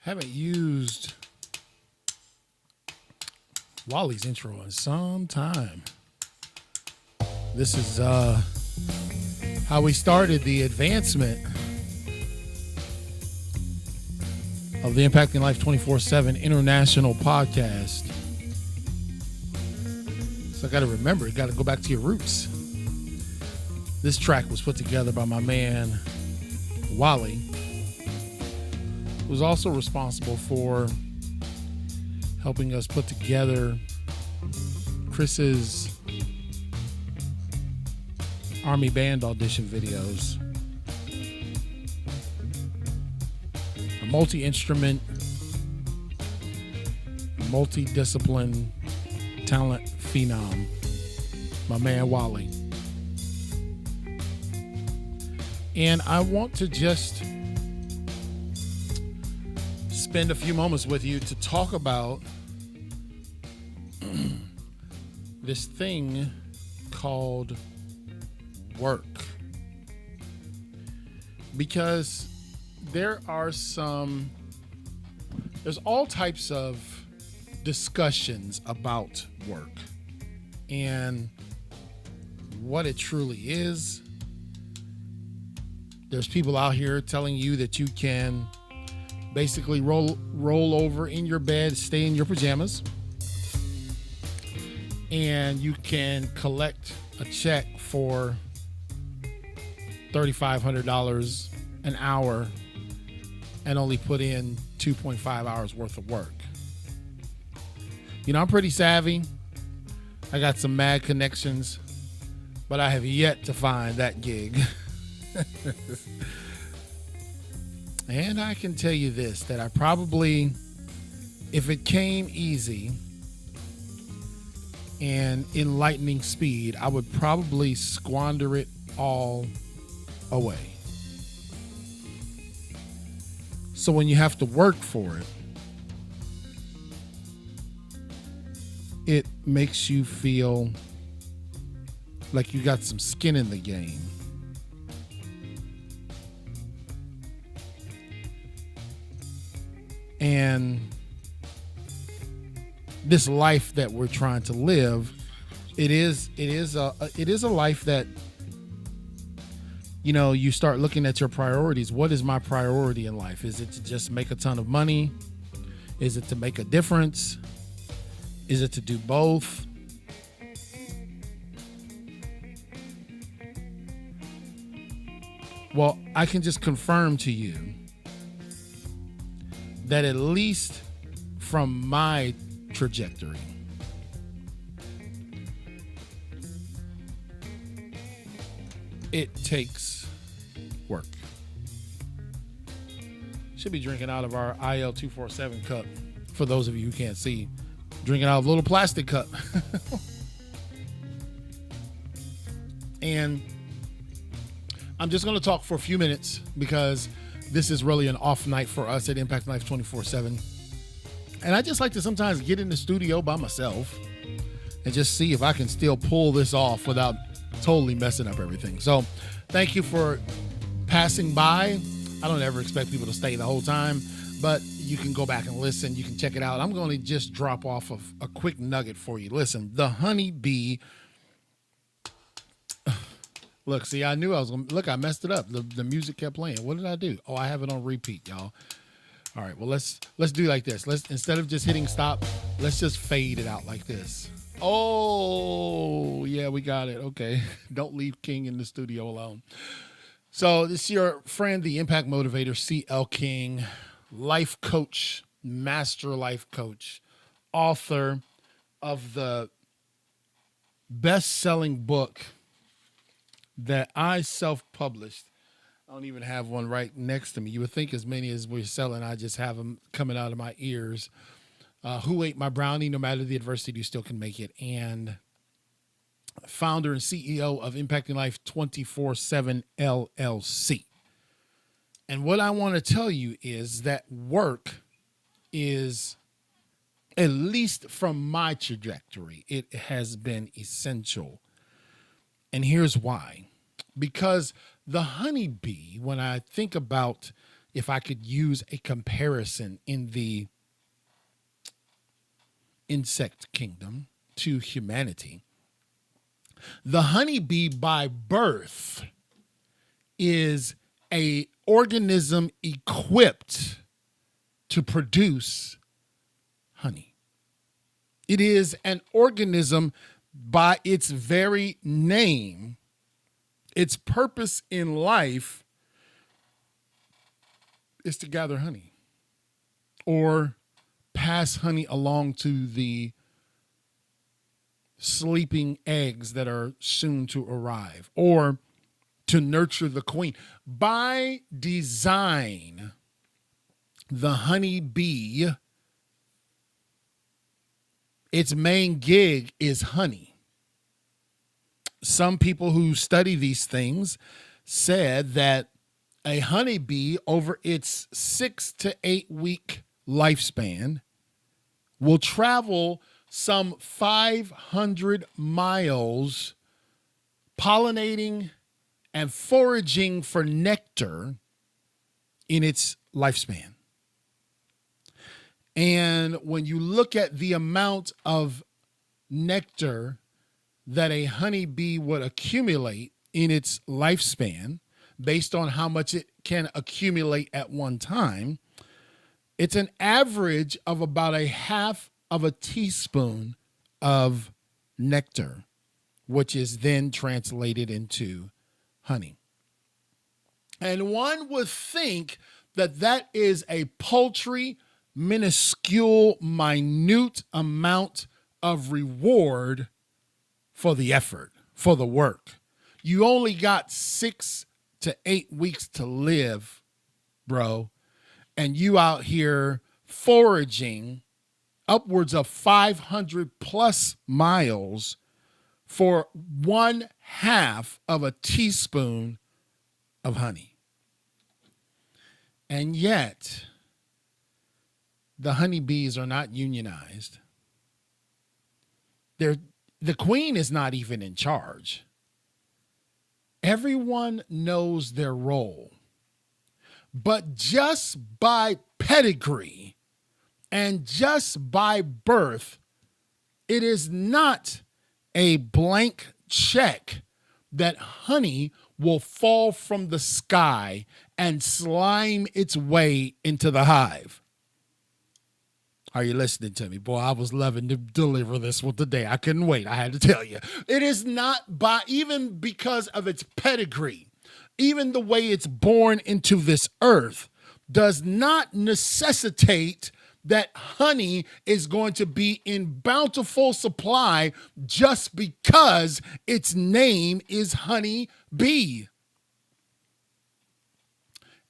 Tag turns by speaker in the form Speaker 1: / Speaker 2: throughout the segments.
Speaker 1: Haven't used Wally's intro in some time. This is how we started the advancement of the Impacting Life 24/7 International podcast. So I got to remember, you got to go back to your roots. This track was put together by my man Wally, who was also responsible for helping us put together Chris's Army Band audition videos. A multi-instrument, multi-discipline talent phenom, my man Wally. And I want to just spend a few moments with you to talk about this thing called work. Because there's all types of discussions about work and what it truly is. There's people out here telling you that you can basically roll over in your bed, stay in your pajamas, and you can collect a check for $3,500 an hour and only put in 2.5 hours worth of work. You know, I'm pretty savvy. I got some mad connections, but I have yet to find that gig. And I can tell you this, that I probably, if it came easy and in lightning speed, I would probably squander it all away. So when you have to work for it, it makes you feel like you got some skin in the game. And this life that we're trying to live, it is a life that, you know, you start looking at your priorities. What is my priority in life? Is it to just make a ton of money? Is it to make a difference? Is it to do both? Well, I can just confirm to you that at least from my trajectory, it takes work. Should be drinking out of our IL-247 cup. For those of you who can't see, drinking out of a little plastic cup. And I'm just going to talk for a few minutes because this is really an off night for us at Impact Life 24/7. And I just like to sometimes get in the studio by myself and just see if I can still pull this off without totally messing up everything. So thank you for passing by. I don't ever expect people to stay the whole time, but you can go back and listen. You can check it out. I'm going to just drop off a quick nugget for you. Listen, the honeybee. Look, see, I knew I was going to, look, I messed it up. The music kept playing. What did I do? Oh, I have it on repeat, y'all. All right, well, let's do like this. Instead of just hitting stop, let's just fade it out like this. Oh, yeah, we got it. Okay. Don't leave King in the studio alone. So this is your friend, the Impact Motivator, CL King, life coach, master life coach, author of the best-selling book that I self-published. I don't even have one right next to me. You would think as many as we're selling, I just have them coming out of my ears. Who Ate My Brownie? No matter the adversity, you still can make it. And founder and CEO of Impacting Life 24/7 LLC. And what I want to tell you is that work is, at least from my trajectory, it has been essential. And here's why. Because the honeybee, when I think about if I could use a comparison in the insect kingdom to humanity, the honeybee by birth is a organism equipped to produce honey. It is an organism by its very name. Its purpose in life is to gather honey or pass honey along to the sleeping eggs that are soon to arrive, or to nurture the queen. By design, the honeybee, its main gig is honey. Some people who study these things said that a honeybee over its 6 to 8 week lifespan will travel some 500 miles pollinating and foraging for nectar in its lifespan. And when you look at the amount of nectar that a honeybee would accumulate in its lifespan, based on how much it can accumulate at one time, it's an average of about a half of a teaspoon of nectar, which is then translated into honey. And one would think that that is a paltry, minuscule, minute amount of reward for the effort, for the work. You only got 6 to 8 weeks to live, bro, and you out here foraging upwards of 500 plus miles for 1/2 of a teaspoon of honey. And yet, the honeybees are not unionized. The queen is not even in charge. Everyone knows their role. But just by pedigree and just by birth, it is not a blank check that honey will fall from the sky and slime its way into the hive. Are you listening to me? Boy, I was loving to deliver this one today. I couldn't wait. I had to tell you. It is not by, even because of its pedigree, even the way it's born into this earth, does not necessitate that honey is going to be in bountiful supply just because its name is honey bee.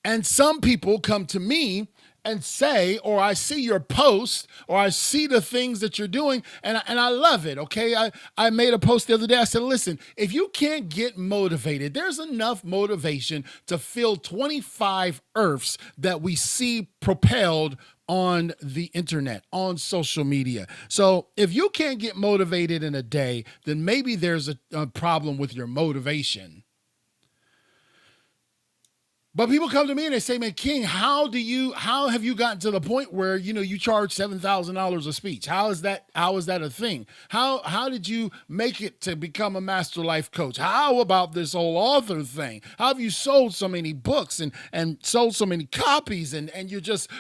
Speaker 1: And some people come to me and say, or I see your post, or I see the things that you're doing, and I love it, okay? I made a post the other day. I said, listen, if you can't get motivated, there's enough motivation to fill 25 earths that we see propelled on the internet, on social media. So if you can't get motivated in a day, then maybe there's a problem with your motivation. But people come to me and they say, man, King, how have you gotten to the point where, you charge $7,000 a speech? How is that a thing? How did you make it to become a master life coach? How about this whole author thing? How have you sold so many books and sold so many copies and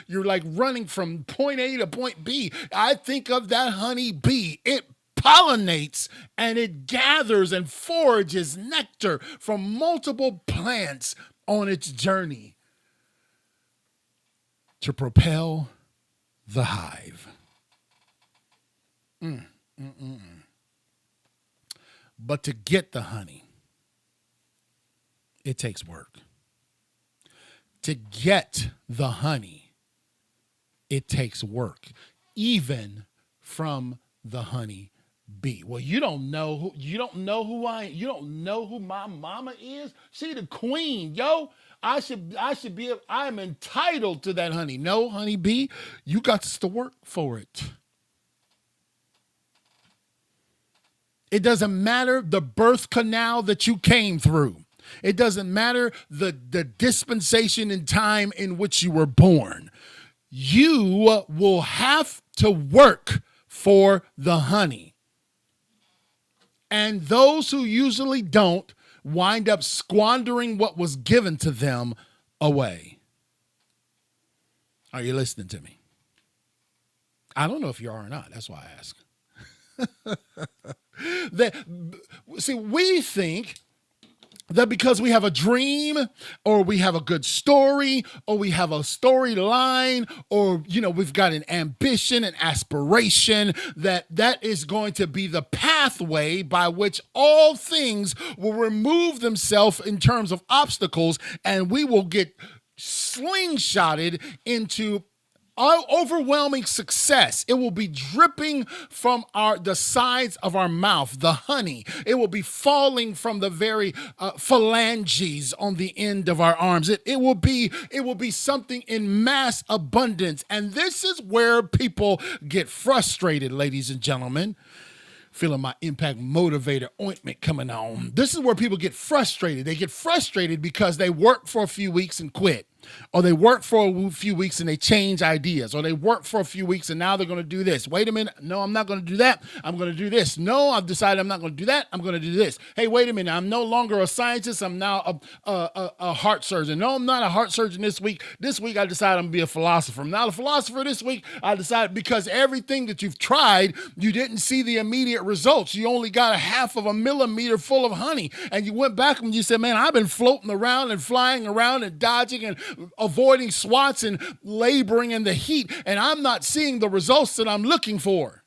Speaker 1: you're like running from point A to point B? I think of that honey bee. It pollinates and it gathers and forages nectar from multiple plants on its journey to propel the hive. But to get the honey, it takes work. To get the honey, it takes work, even from the honey bee. Well, you don't know who you don't know who my mama is. She the queen, yo. I'm entitled to that honey. No, honey bee, you got to work for it. It doesn't matter the birth canal that you came through. It doesn't matter the dispensation in time in which you were born. You will have to work for the honey. And those who usually don't wind up squandering what was given to them away. Are you listening to me? I don't know if you are or not. That's why I ask. See, we think that because we have a dream or we have a good story or we have a storyline or, we've got an ambition, an aspiration, that is going to be the pathway by which all things will remove themselves in terms of obstacles, and we will get slingshotted into overwhelming success. It will be dripping from the sides of our mouth, the honey. It will be falling from the very phalanges on the end of our arms. It will be something in mass abundance. And this is where people get frustrated, ladies and gentlemen. Feeling my impact motivator ointment coming on. This is where people get frustrated. They get frustrated because they work for a few weeks and quit. Or they work for a few weeks and they change ideas. Or they work for a few weeks and now they're going to do this. Wait a minute. No, I'm not going to do that. I'm going to do this. No, I've decided I'm not going to do that. I'm going to do this. Hey, wait a minute. I'm no longer a scientist. I'm now a heart surgeon. No, I'm not a heart surgeon this week. This week I decided I'm going to be a philosopher. I'm not a philosopher this week. I decided because everything that you've tried, you didn't see the immediate results. You only got a half of a millimeter full of honey. And you went back and you said, man, I've been floating around and flying around and dodging and avoiding swats and laboring in the heat, and I'm not seeing the results that I'm looking for.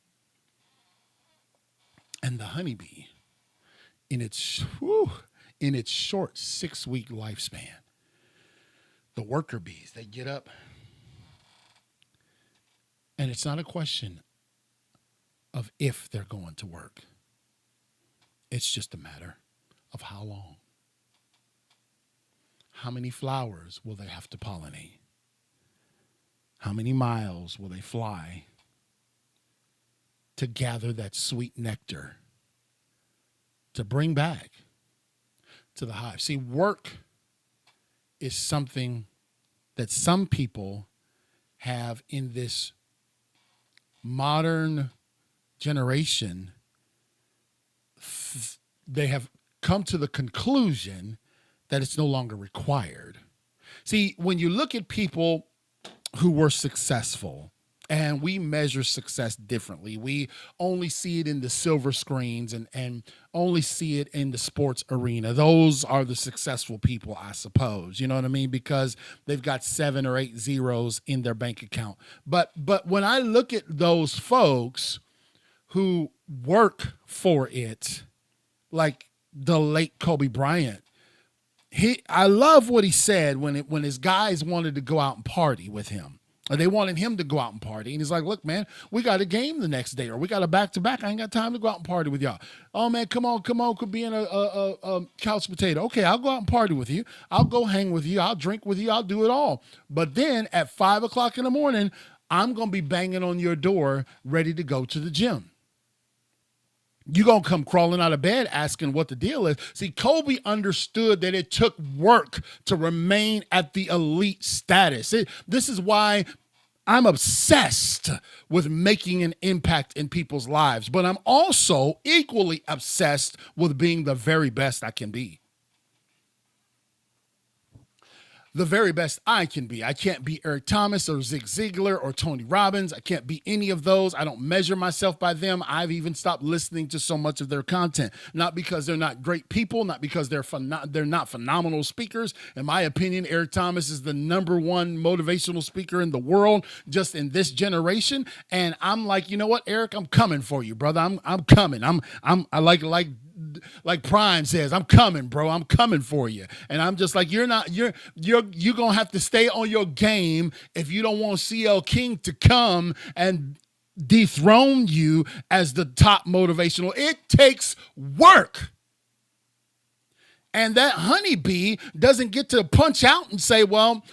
Speaker 1: And the honeybee, in its short 6-week lifespan, the worker bees, they get up, and it's not a question of if they're going to work. It's just a matter of how long. How many flowers will they have to pollinate? How many miles will they fly to gather that sweet nectar to bring back to the hive? See, work is something that some people have in this modern generation. They have come to the conclusion that it's no longer required. See, when you look at people who were successful, and we measure success differently. We only see it in the silver screens and only see it in the sports arena. Those are the successful people, I suppose. You know what I mean? Because they've got 7 or 8 zeros in their bank account. But when I look at those folks who work for it, like the late Kobe Bryant, I love what he said when his guys wanted to go out and party with him. Or they wanted him to go out and party. And he's like, look, man, we got a game the next day, or we got a back-to-back. I ain't got time to go out and party with y'all. Oh, man, come on, quit being a couch potato. Okay, I'll go out and party with you. I'll go hang with you. I'll drink with you. I'll do it all. But then at 5 o'clock in the morning, I'm going to be banging on your door ready to go to the gym. You're going to come crawling out of bed asking what the deal is. See, Kobe understood that it took work to remain at the elite status. This is why I'm obsessed with making an impact in people's lives, but I'm also equally obsessed with being the very best I can be. The very best I can be. I can't be Eric Thomas or Zig Ziglar or Tony Robbins. I can't be any of those. I don't measure myself by them. I've even stopped listening to so much of their content. Not because they're not great people, not because they're not phenomenal speakers. In my opinion, Eric Thomas is the #1 motivational speaker in the world, just in this generation. And I'm like, you know what, Eric, I'm coming for you, brother. I'm coming. I like Prime says, I'm coming, bro. I'm coming for you. And I'm just like, you're going to have to stay on your game if you don't want CL King to come and dethrone you as the top motivational. It takes work. And that honeybee doesn't get to punch out and say, well,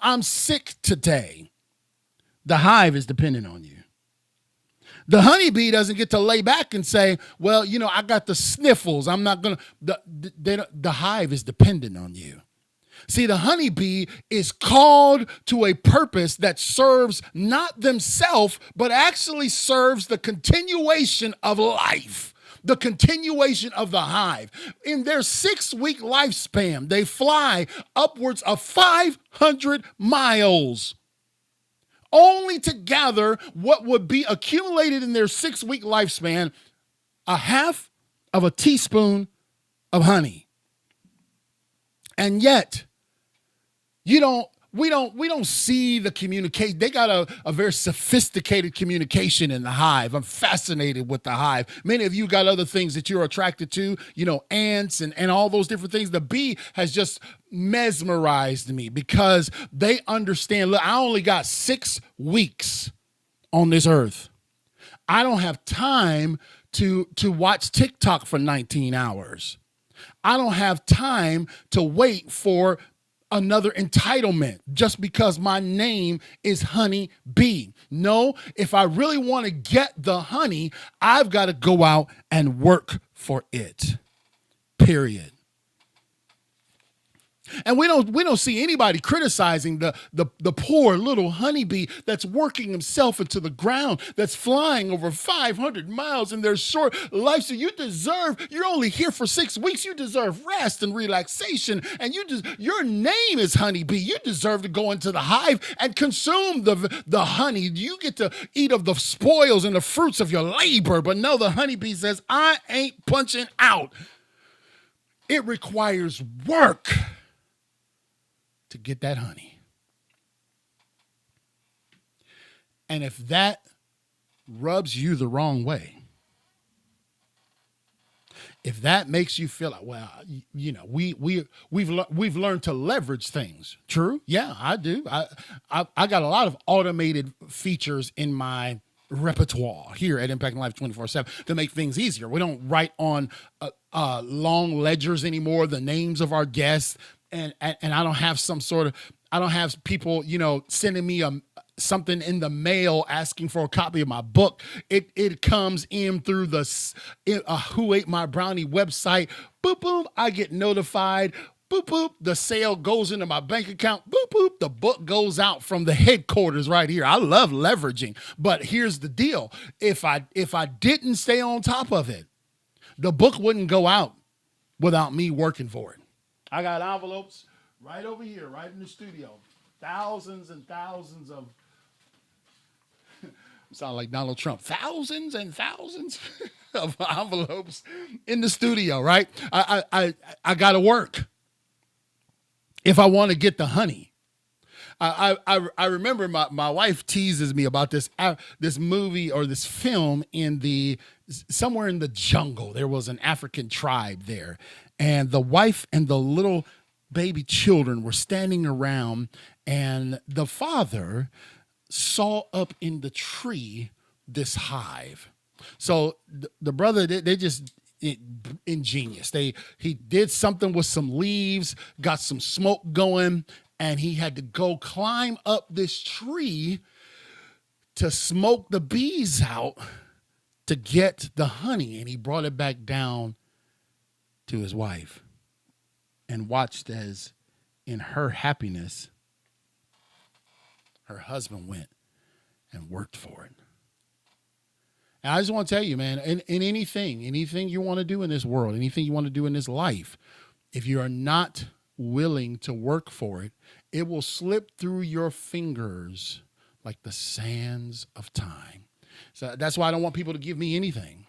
Speaker 1: I'm sick today. The hive is dependent on you. The honeybee doesn't get to lay back and say, well, I got the sniffles. I'm not going to, the hive is dependent on you. See, the honeybee is called to a purpose that serves not themselves, but actually serves the continuation of life, the continuation of the hive. In their 6-week lifespan, they fly upwards of 500 miles. Only to gather what would be accumulated in their 6-week lifespan, a half of a teaspoon of honey. And yet, we don't see the communication. They got a very sophisticated communication in the hive. I'm fascinated with the hive. Many of you got other things that you're attracted to, ants and all those different things. The bee has just mesmerized me because they understand, look, I only got 6 weeks on this earth. I don't have time to watch TikTok for 19 hours. I don't have time to wait for another entitlement just because my name is Honey Bee. No, if I really want to get the honey, I've got to go out and work for it. Period. And we don't see anybody criticizing the poor little honeybee that's working himself into the ground, that's flying over 500 miles in their short life. So you're only here for 6 weeks. You deserve rest and relaxation. And your name is honeybee. You deserve to go into the hive and consume the honey. You get to eat of the spoils and the fruits of your labor. But no, the honeybee says, I ain't punching out. It requires work to get that honey. And if that rubs you the wrong way, if that makes you feel like, well, we've learned to leverage things. True? Yeah, I do. I got a lot of automated features in my repertoire here at Impacting Life 24/7 to make things easier. We don't write on long ledgers anymore the names of our guests. And I don't have I don't have people, sending me something in the mail asking for a copy of my book. It comes in through the Who Ate My Brownie website. Boop, boop. I get notified. Boop, boop. The sale goes into my bank account. Boop, boop. The book goes out from the headquarters right here. I love leveraging. But here's the deal. If I didn't stay on top of it, the book wouldn't go out without me working for it. I got envelopes right over here, right in the studio. Thousands and thousands of, sound like Donald Trump, thousands and thousands of envelopes in the studio, right? I got to work if I want to get the honey. I remember my wife teases me about this movie or this film somewhere in the jungle. There was an African tribe there, and the wife and the little baby children were standing around, and the father saw up in the tree this hive. So the brother, they just ingenious. He did something with some leaves, got some smoke going, and he had to go climb up this tree to smoke the bees out to get the honey. And he brought it back down to his wife and watched as, in her happiness, her husband went and worked for it. And I just want to tell you, man, in anything you want to do in this world, anything you want to do in this life, if you are not willing to work for it, it will slip through your fingers like the sands of time. So that's why I don't want people to give me anything.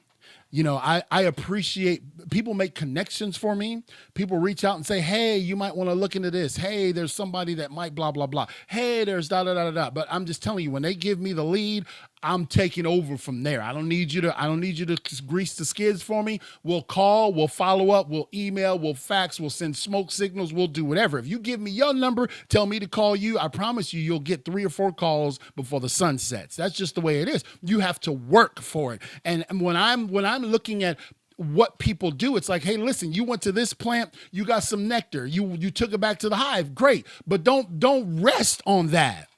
Speaker 1: I appreciate people make connections for me. People reach out and say, hey, you might want to look into this. Hey, there's somebody that might blah, blah, blah. Hey, there's da, da, da, da, da. But I'm just telling you, when they give me the lead, I'm taking over from there. I don't need you to grease the skids for me. We'll call, we'll follow up, we'll email, we'll fax, we'll send smoke signals, we'll do whatever. If you give me your number, tell me to call you, I promise you'll get 3 or 4 calls before the sun sets. That's just the way it is. You have to work for it. And when I'm looking at what people do, it's like, hey, listen, you went to this plant, you got some nectar, you took it back to the hive, great, but don't rest on that.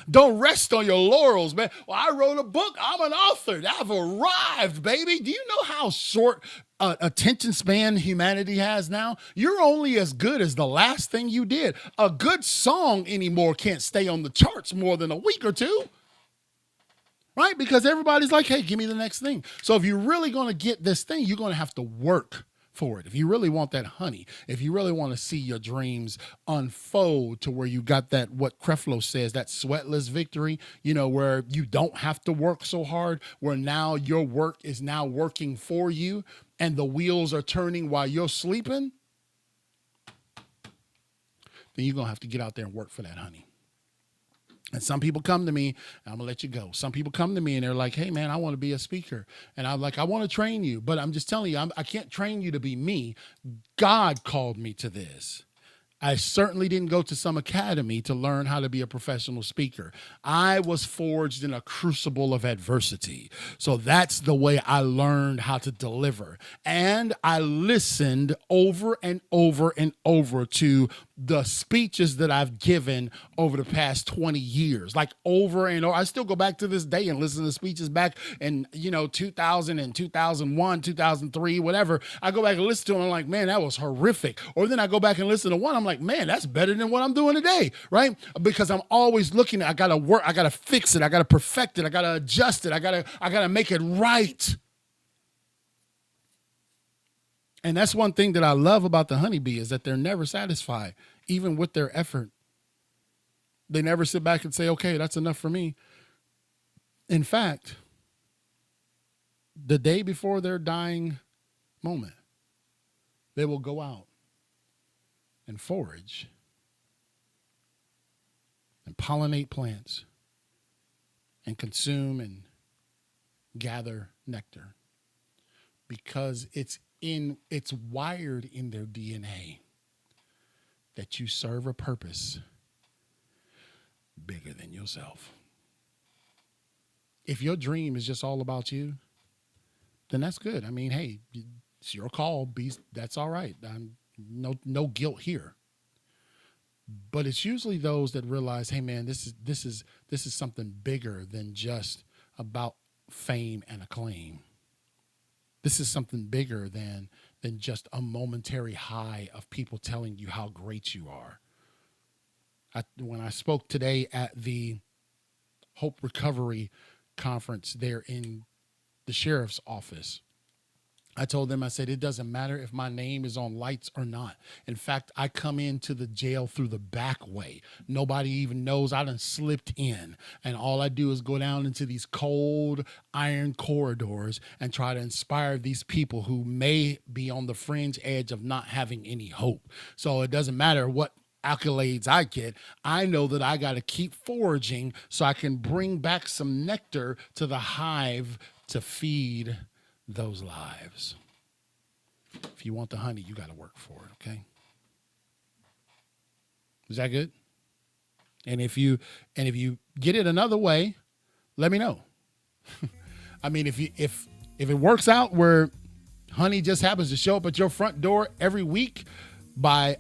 Speaker 1: Don't rest on your laurels, man. Well, I wrote a book. I'm an author. I've arrived, baby. Do you know how short attention span humanity has now? You're only as good as the last thing you did. A good song anymore can't stay on the charts more than a week or two. Right? Because everybody's like, hey, give me the next thing. So if you're really going to get this thing, you're going to have to work for it. If you really want that honey, if you really want to see your dreams unfold to where you got that, what Creflo says, that sweatless victory, where you don't have to work so hard, where now your work is now working for you and the wheels are turning while you're sleeping, then you're going to have to get out there and work for that honey. And some people come to me, and I'm going to let you go. Some people come to me and they're like, hey, man, I want to be a speaker. And I'm like, I want to train you, but I'm just telling you, I can't train you to be me. God called me to this. I certainly didn't go to some academy to learn how to be a professional speaker. I was forged in a crucible of adversity. So that's the way I learned how to deliver. And I listened over and over and over to the speeches that I've given over the past 20 years, like over and over. I still go back to this day and listen to speeches back in, 2000 and 2001, 2003, whatever. I go back and listen to them. I'm like, man, that was horrific. Or then I go back and listen to one. I'm like, man, that's better than what I'm doing today. Right. Because I'm always looking at, I got to work. I got to fix it. I got to perfect it. I got to adjust it. I got to make it right. And that's one thing that I love about the honeybee is that they're never satisfied, even with their effort. They never sit back and say, okay, that's enough for me. In fact, the day before their dying moment, they will go out and forage and pollinate plants and consume and gather nectar because it's wired in their DNA that you serve a purpose bigger than yourself. If your dream is just all about you, then that's good. I mean, hey, it's your call. That's all right. No guilt here. But it's usually those that realize, hey man, this is something bigger than just about fame and acclaim. This is something bigger than just a momentary high of people telling you how great you are. When I spoke today at the Hope Recovery Conference there in the sheriff's office, I told them, I said, it doesn't matter if my name is on lights or not. In fact, I come into the jail through the back way. Nobody even knows I done slipped in. And all I do is go down into these cold iron corridors and try to inspire these people who may be on the fringe edge of not having any hope. So it doesn't matter what accolades I get. I know that I got to keep foraging so I can bring back some nectar to the hive to feed those lives. If you want the honey, you got to work for it. Okay. Is that good? And if you get it another way, let me know. I mean, if it works out where honey just happens to show up at your front door every week by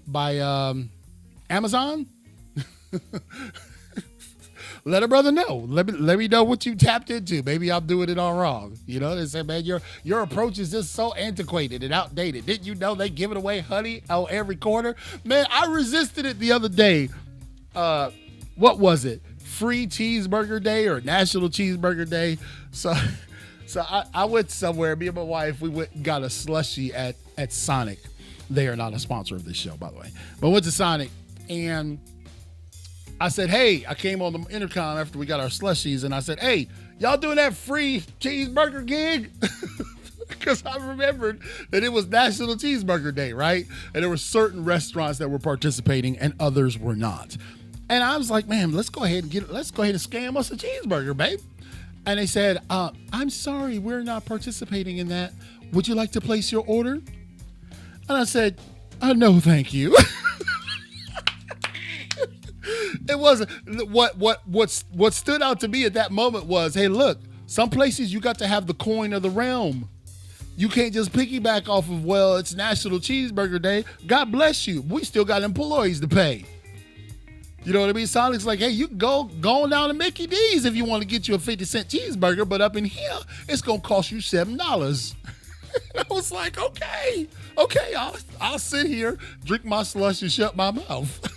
Speaker 1: Amazon, let a brother know. Let me know what you tapped into. Maybe I'm doing it all wrong. They say, man, your approach is just so antiquated and outdated. Didn't you know they giving away honey on every corner? Man, I resisted it the other day. What was it? Free Cheeseburger Day or National Cheeseburger Day? So I went somewhere. Me and my wife, we went and got a slushie at Sonic. They are not a sponsor of this show, by the way. But went to Sonic and I said, hey, I came on the intercom after we got our slushies, and I said, hey, y'all doing that free cheeseburger gig? Because I remembered that it was National Cheeseburger Day, right? And there were certain restaurants that were participating and others were not. And I was like, man, let's go ahead and scam us a cheeseburger, babe. And they said, I'm sorry, we're not participating in that. Would you like to place your order? And I said, no, thank you. It wasn't what stood out to me at that moment was, hey, look, some places you got to have the coin of the realm. You can't just piggyback off of, well, it's National Cheeseburger Day. God bless you. We still got employees to pay. You know what I mean? Sonic's like, hey, you can go on down to Mickey D's if you want to get you a 50-cent cheeseburger, but up in here, it's going to cost you $7. I was like, okay, I'll sit here, drink my slush, and shut my mouth.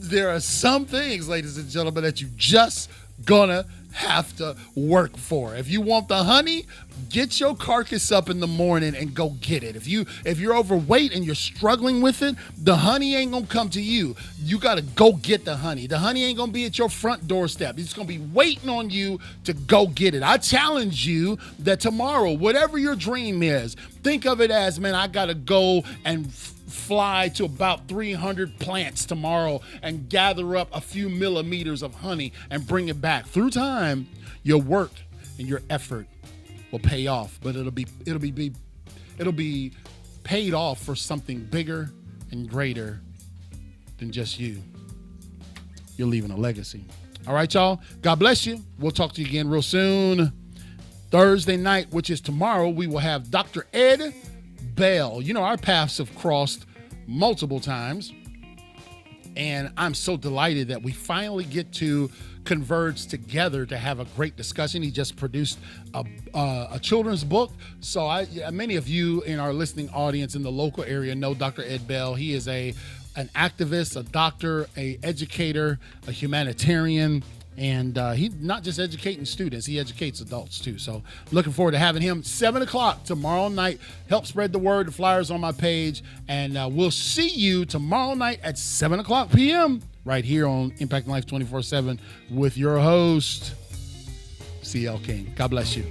Speaker 1: There are some things, ladies and gentlemen, that you just gonna have to work for. If you want the honey, get your carcass up in the morning and go get it. If you're overweight and you're struggling with it, the honey ain't gonna come to you. You gotta go get the honey. The honey ain't gonna be at your front doorstep. It's gonna be waiting on you to go get it. I challenge you that tomorrow, whatever your dream is, think of it as, man, I gotta go and fly to about 300 plants tomorrow and gather up a few millimeters of honey and bring it back. Through time, your work and your effort will pay off, but it'll be paid off for something bigger and greater than just you. You're leaving a legacy. All right, y'all. God bless you. We'll talk to you again real soon. Thursday night, which is tomorrow, we will have Dr. Ed Bell. You know, our paths have crossed multiple times, and I'm so delighted that we finally get to converge together to have a great discussion. He just produced a children's book. So many of you in our listening audience in the local area know Dr. Ed Bell. He is an activist, a doctor, a educator, a humanitarian. And he not just educating students, he educates adults too. So looking forward to having him 7 o'clock tomorrow night. Help spread the word. The flyer's on my page. And we'll see you tomorrow night at 7 o'clock p.m. right here on Impacting Life 24/7 with your host, CL King. God bless you.